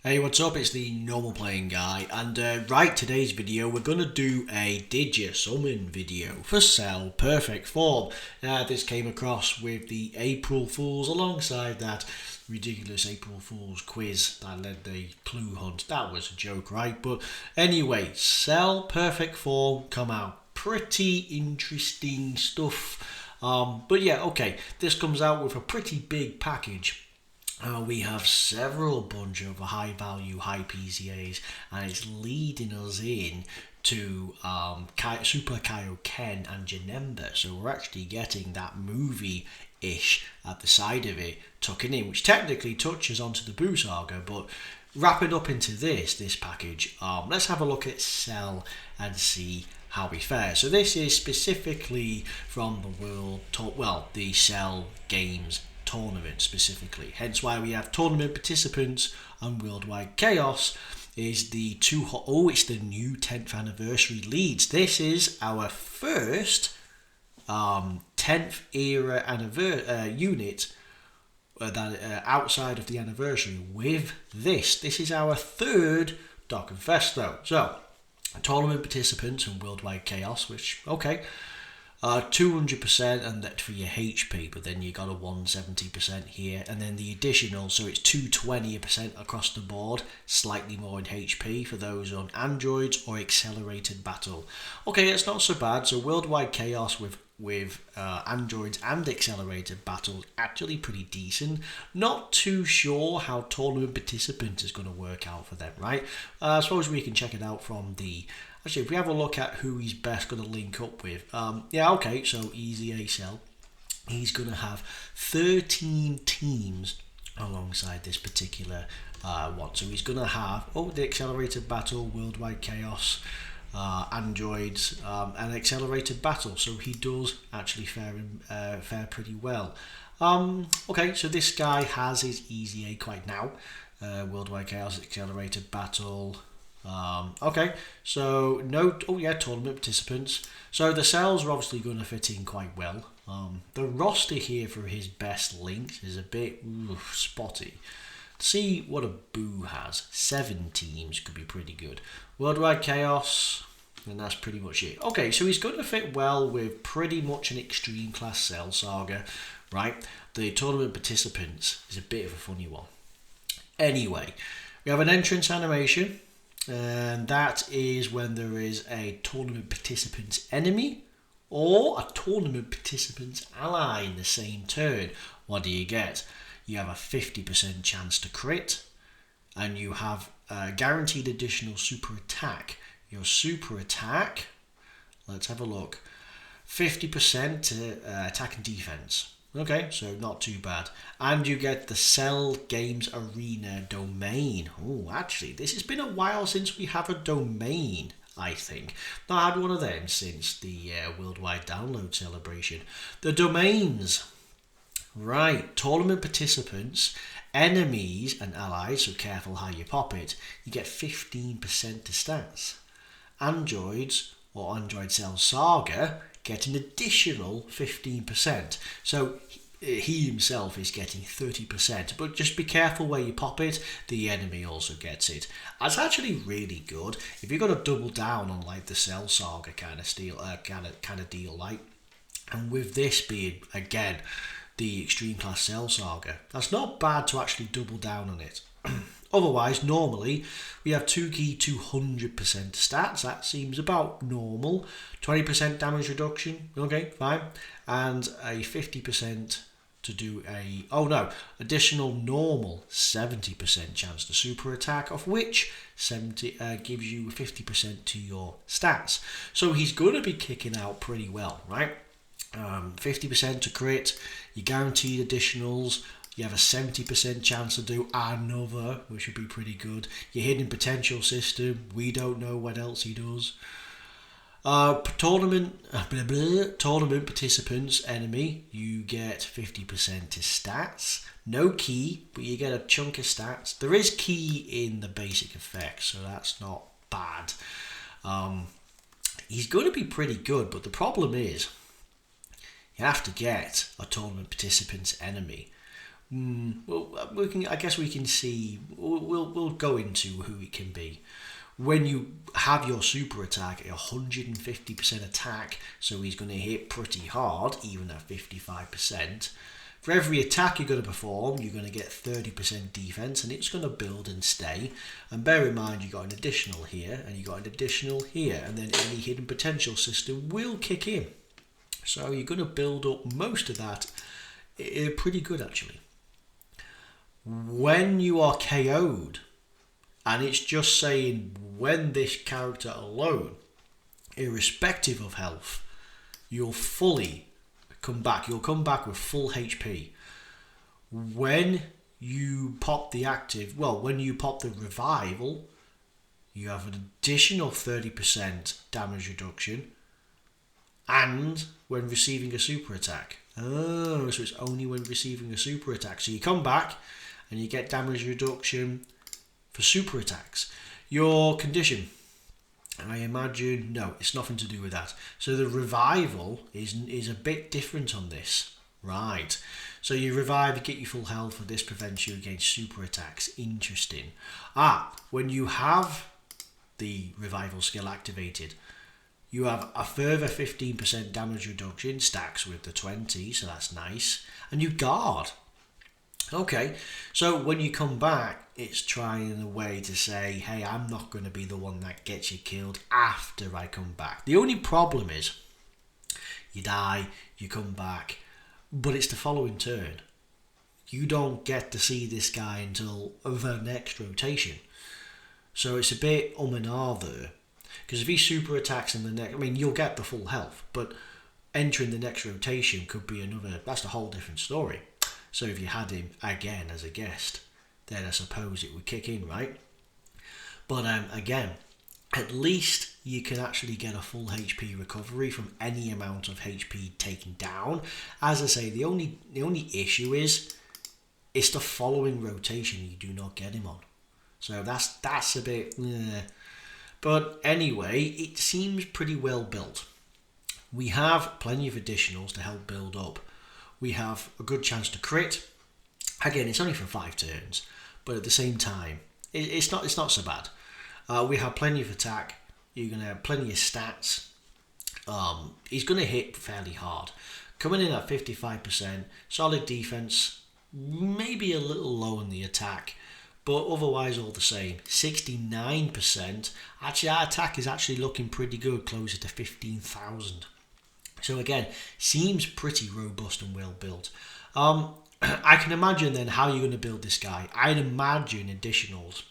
Hey, what's up? It's the Normal Playing Guy, and right, today's video we're gonna do a Did You Summon video for Cell Perfect Form. This came across with the April Fools alongside that ridiculous April Fools quiz that led the clue hunt. That was a joke, right? But anyway, Cell Perfect Form come out. Pretty interesting stuff. But yeah, okay, this comes out with a pretty big package. We have several bunch of high value, high PCAs, and it's leading us in to Super Kaioken and Janemba. So we're actually getting that movie-ish at the side of it, tucking in, which technically touches onto the Buu Saga, but wrapping up into this package, let's have a look at Cell and see how we fare. So this is specifically from the Cell Games tournament specifically, hence why we have tournament participants and worldwide chaos is the it's the new 10th anniversary leads. This is our first 10th era unit that outside of the anniversary with this is our third Dokkan Festo. So tournament participants and worldwide chaos, which 200% and that for your HP, but then you got a 170% here, and then the additional, so it's 220% across the board, slightly more in HP for those on androids or accelerated battle. Okay, it's not so bad. So worldwide chaos with androids and accelerated battle, actually pretty decent. Not too sure how tournament participant is going to work out for them, right? I suppose we can check it out from the. Actually, if we have a look at who he's best going to link up with, so Easy A Cell, he's going to have 13 teams alongside this particular one. So he's going to have the accelerated battle, worldwide chaos, androids, and accelerated battle. So he does actually fare pretty well. So this guy has his Easy A quite now, worldwide chaos, accelerated battle. So tournament participants. So the cells are obviously going to fit in quite well. The roster here for his best links is a bit spotty. See what a Buu has. 7 teams could be pretty good. Worldwide chaos, and that's pretty much it. Okay, so he's going to fit well with pretty much an extreme class Cell Saga, right? The tournament participants is a bit of a funny one. Anyway, we have an entrance animation. And that is when there is a tournament participant's enemy or a tournament participant's ally in the same turn. What do you get? You have a 50% chance to crit, and you have a guaranteed additional super attack. Your super attack, let's have a look, 50% to attack and defense. Okay, so not too bad. And you get the Cell Games Arena domain. Oh, actually, this has been a while since we have a domain, I think. Not had one of them since the worldwide download celebration. The domains. Right, tournament participants, enemies and allies, so careful how you pop it. You get 15% to stats. Androids or Android Cell Saga get an additional 15%. So he himself is getting 30%, but just be careful where you pop it. The enemy also gets it. That's actually really good if you're going to double down on like the Cell Saga kind of deal, like. And with this being again the Extreme Class Cell Saga, that's not bad to actually double down on it. Otherwise, normally, we have 2 key 200% stats. That seems about normal. 20% damage reduction. Okay, fine. And a 50% to do additional normal 70% chance to super attack, of which 70 gives you 50% to your stats. So he's going to be kicking out pretty well, right? 50% to crit. You guaranteed additionals. You have a 70% chance to do another, which would be pretty good. Your hidden potential system, we don't know what else he does. Tournament participants, enemy, you get 50% to stats. No key, but you get a chunk of stats. There is key in the basic effects, so that's not bad. He's going to be pretty good, but the problem is you have to get a tournament participant's enemy, Well, I guess we can see. We'll go into who it can be. When you have your super attack at 150% attack, so he's going to hit pretty hard, even at 55%. For every attack you're going to perform, you're going to get 30% defense, and it's going to build and stay. And bear in mind, you got an additional here, and you got an additional here, and then any hidden potential system will kick in. So you're going to build up most of that. Pretty good, actually. When you are KO'd, and it's just saying when this character alone, irrespective of health, you'll fully come back. You'll come back with full HP. When you pop the active, when you pop the revival, you have an additional 30% damage reduction. And when receiving a super attack. Oh, so it's only when receiving a super attack. So you come back and you get damage reduction for super attacks. Your condition, I imagine, no, it's nothing to do with that. So the revival is a bit different on this. Right. So you revive, you get your full health, and this prevents you against super attacks. Interesting. When you have the revival skill activated, you have a further 15% damage reduction, stacks with the 20, so that's nice. And you guard. Okay, so when you come back, it's trying a way to say, hey, I'm not going to be the one that gets you killed after I come back. The only problem is, you die, you come back, but it's the following turn. You don't get to see this guy until the next rotation. So it's a bit and ah there. Because if he super attacks in the next, you'll get the full health, but entering the next rotation could be that's a whole different story. So if you had him again as a guest, then I suppose it would kick in, right? But again, at least you can actually get a full HP recovery from any amount of HP taken down. As I say, the only issue is it's the following rotation you do not get him on. So that's a bit. But anyway, it seems pretty well built. We have plenty of additionals to help build up. We have a good chance to crit. Again, it's only for 5 turns, but at the same time, it's not so bad. We have plenty of attack. You're going to have plenty of stats. He's going to hit fairly hard. Coming in at 55%, solid defense, maybe a little low in the attack, but otherwise all the same. 69%. Actually, our attack is actually looking pretty good, closer to 15,000. So again, seems pretty robust and well built. I can imagine then how you're going to build this guy. I'd imagine additionals.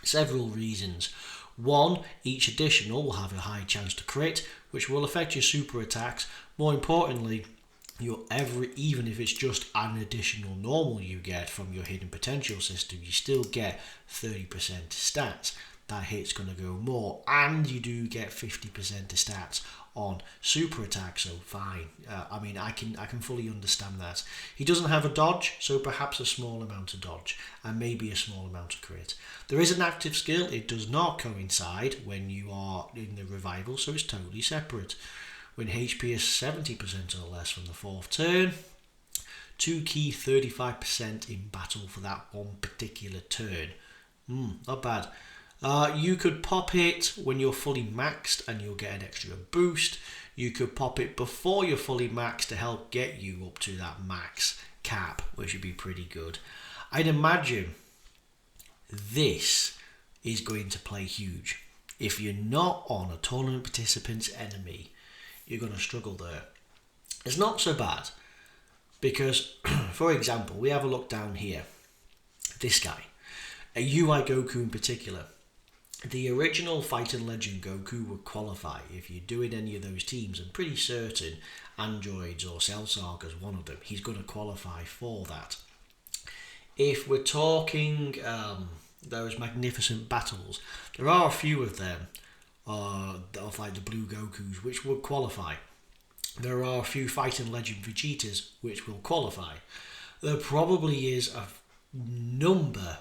Several reasons. One, each additional will have a high chance to crit, which will affect your super attacks. More importantly, even if it's just an additional normal you get from your hidden potential system, you still get 30% stats. That hit's going to go more, and you do get 50% of stats on super attack, so fine. I can fully understand that. He doesn't have a dodge, so perhaps a small amount of dodge and maybe a small amount of crit. There is an active skill. It does not coincide when you are in the revival, so it's totally separate. When HP is 70% or less from the 4th turn, 2 key 35% in battle for that one particular turn. Not bad. You could pop it when you're fully maxed and you'll get an extra boost. You could pop it before you're fully maxed to help get you up to that max cap, which would be pretty good. I'd imagine this is going to play huge. If you're not on a tournament participant's enemy, you're going to struggle there. It's not so bad because, for example, we have a look down here. This guy, a UI Goku in particular. The original Fighting Legend Goku would qualify if you're doing any of those teams. I'm pretty certain Androids or Cell Saga's one of them. He's going to qualify for that. If we're talking those magnificent battles, there are a few of them of like the Blue Gokus which would qualify. There are a few Fighting Legend Vegetas which will qualify. There probably is a number,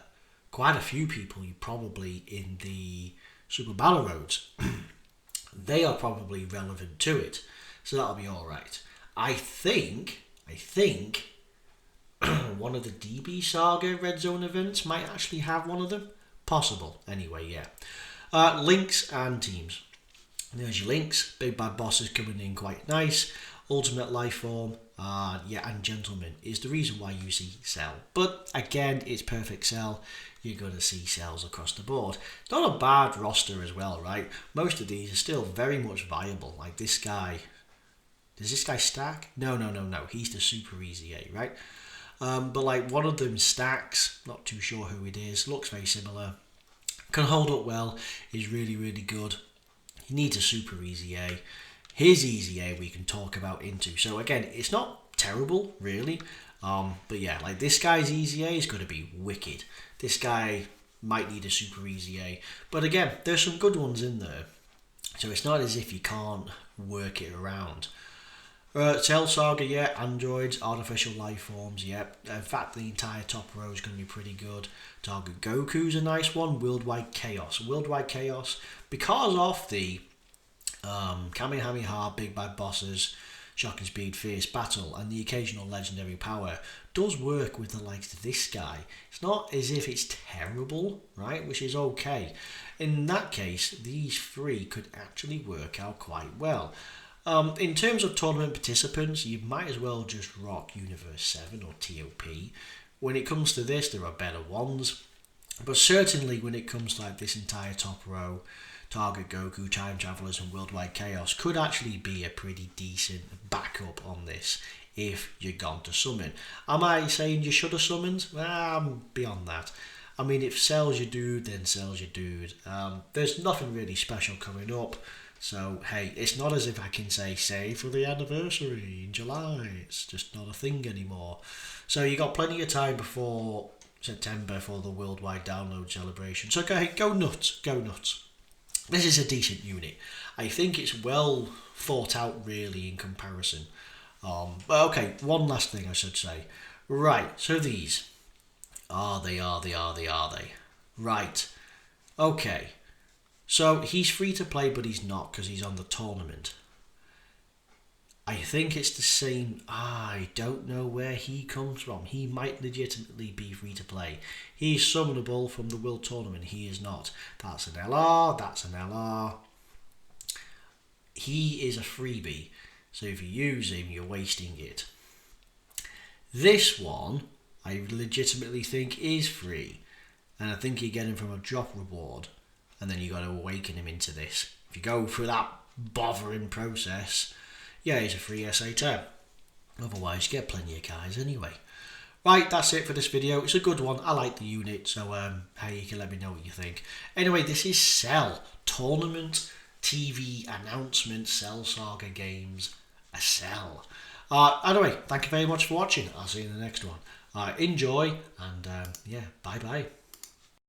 quite a few people probably in the Super Battle Roads. They are probably relevant to it, so that'll be all right. I think one of the DB Saga Red Zone events might actually have one of them. Possible, anyway, yeah. Links and teams. There's your links. Big Bad Boss is coming in quite nice. Ultimate Lifeform, and Gentleman is the reason why you see Cell. But again, it's perfect Cell. You're going to see Cells across the board. It's not a bad roster as well, right? Most of these are still very much viable. Like this guy. Does this guy stack? No. He's the Super Easy A, right? But like one of them stacks. Not too sure who it is. Looks very similar. Can hold up well. Is really, really good. He needs a Super Easy A. His Easy A we can talk about into. So again, it's not terrible, really. But yeah, like this guy's Easy A is going to be wicked. This guy might need a Super Easy A. But again, there's some good ones in there. So it's not as if you can't work it around. Cell Saga, yeah. Androids, Artificial Life Forms, yeah. In fact, the entire top row is going to be pretty good. Target Goku's a nice one. Worldwide Chaos. Worldwide Chaos, because of the Kamehameha, Big Bad Bosses, Shocking Speed, Fierce Battle, and the occasional legendary power, does work with the likes of this guy. It's not as if it's terrible, right? Which is okay. In that case, these three could actually work out quite well. In terms of tournament participants, you might as well just rock Universe 7 or TOP. When it comes to this, there are better ones. But certainly when it comes to like this entire top row, Target Goku, Time Travelers and Worldwide Chaos could actually be a pretty decent backup on this if you're gone to summon. Am I saying you should have summoned? Beyond that. I mean, if Cell's your dude, then Cell's your dude. There's nothing really special coming up. So, hey, it's not as if I can say, save for the anniversary in July. It's just not a thing anymore. So you got plenty of time before September for the worldwide download celebration. So go nuts, go nuts. This is a decent unit. I think it's well thought out really in comparison. But okay, one last thing I should say. Right, so these. Are they? Right. Okay. So he's free to play, but he's not because he's on the tournament. I think it's the same. I don't know where he comes from. He might legitimately be free to play. He's summonable from the World Tournament. He is not. That's an LR. That's an LR. He is a freebie. So if you use him, you're wasting it. This one, I legitimately think is free. And I think you get him from a drop reward. And then you got to awaken him into this. If you go through that bothering process, yeah, he's a free SA10. Otherwise, you get plenty of guys anyway. Right, that's it for this video. It's a good one. I like the unit, so hey, you can let me know what you think. Anyway, this is Cell Tournament TV Announcement Cell Saga Games. A Cell. Anyway, thank you very much for watching. I'll see you in the next one. Enjoy, and yeah, bye-bye.